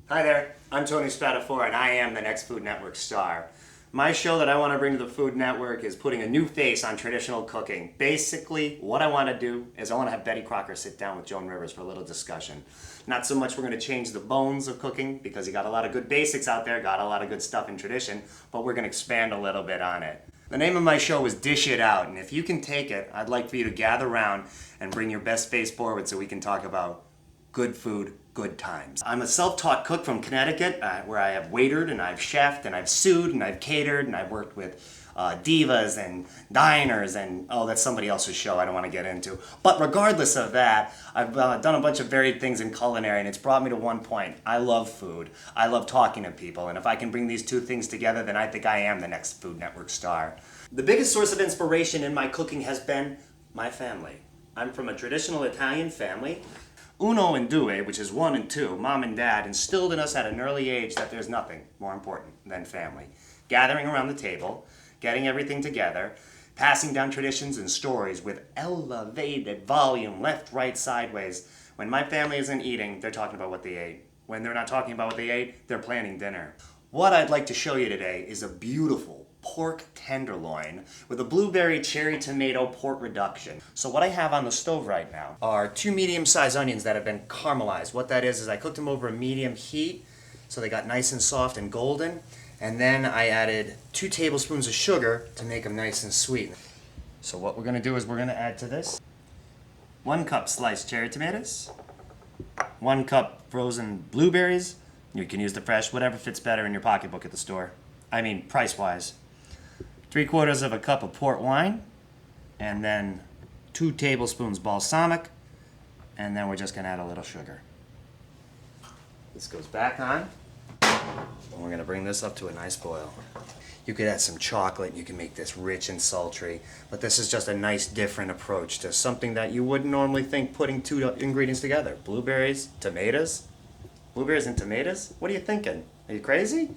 Hi there, I'm Tony Spatafora and I am the next Food Network star. My show that I want to bring to the Food Network is putting a new face on traditional cooking. Basically, what I want to do is I want to have Betty Crocker sit down with Joan Rivers for a little discussion. Not so much we're going to change the bones of cooking, because you got a lot of good basics out there, got a lot of good stuff in tradition, but we're going to expand a little bit on it. The name of my show is Dish It Out, and if you can take it, I'd like for you to gather around and bring your best face forward so we can talk about good food, good times. I'm a self-taught cook from Connecticut, where I have waitered and I've chefed and I've sewed and I've catered and I've worked with divas and diners and, oh, that's somebody else's show I don't want to get into. But regardless of that, I've done a bunch of varied things in culinary, and it's brought me to one point. I love food. I love talking to people, and if I can bring these two things together, then I think I am the next Food Network star. The biggest source of inspiration in my cooking has been my family. I'm from a traditional Italian family. Uno and due, which is 1 and 2, mom and dad instilled in us at an early age that there's nothing more important than family. Gathering around the table, getting everything together, passing down traditions and stories with elevated volume, left, right, sideways. When my family isn't eating, they're talking about what they ate. When they're not talking about what they ate, they're planning dinner. What I'd like to show you today is a beautiful pork tenderloin with a blueberry cherry tomato pork reduction. So what I have on the stove right now are 2 medium-sized onions that have been caramelized. What that is I cooked them over a medium heat so they got nice and soft and golden, and then I added 2 tablespoons of sugar to make them nice and sweet. So what we're going to do is we're going to add to this 1 cup sliced cherry tomatoes, 1 cup frozen blueberries. You can use the fresh, whatever fits better in your pocketbook at the store. I mean, price-wise. 3/4 of a cup of port wine, and then 2 tablespoons balsamic, and then we're just going to add a little sugar. This goes back on, and we're going to bring this up to a nice boil. You could add some chocolate, you can make this rich and sultry, but this is just a nice different approach to something that you wouldn't normally think putting 2 ingredients together. Blueberries, tomatoes? Blueberries and tomatoes? What are you thinking? Are you crazy?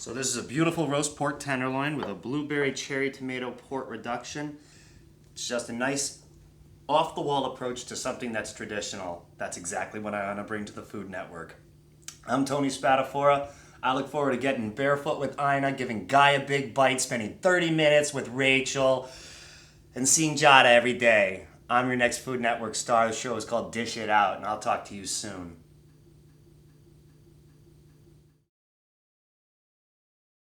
So this is a beautiful roast pork tenderloin with a blueberry cherry tomato pork reduction. It's just a nice off-the-wall approach to something that's traditional. That's exactly what I want to bring to the Food Network. I'm Tony Spatafora. I look forward to getting barefoot with Ina, giving Guy a big bite, spending 30 minutes with Rachel, and seeing Jada every day. I'm your next Food Network star. The show is called Dish It Out, and I'll talk to you soon.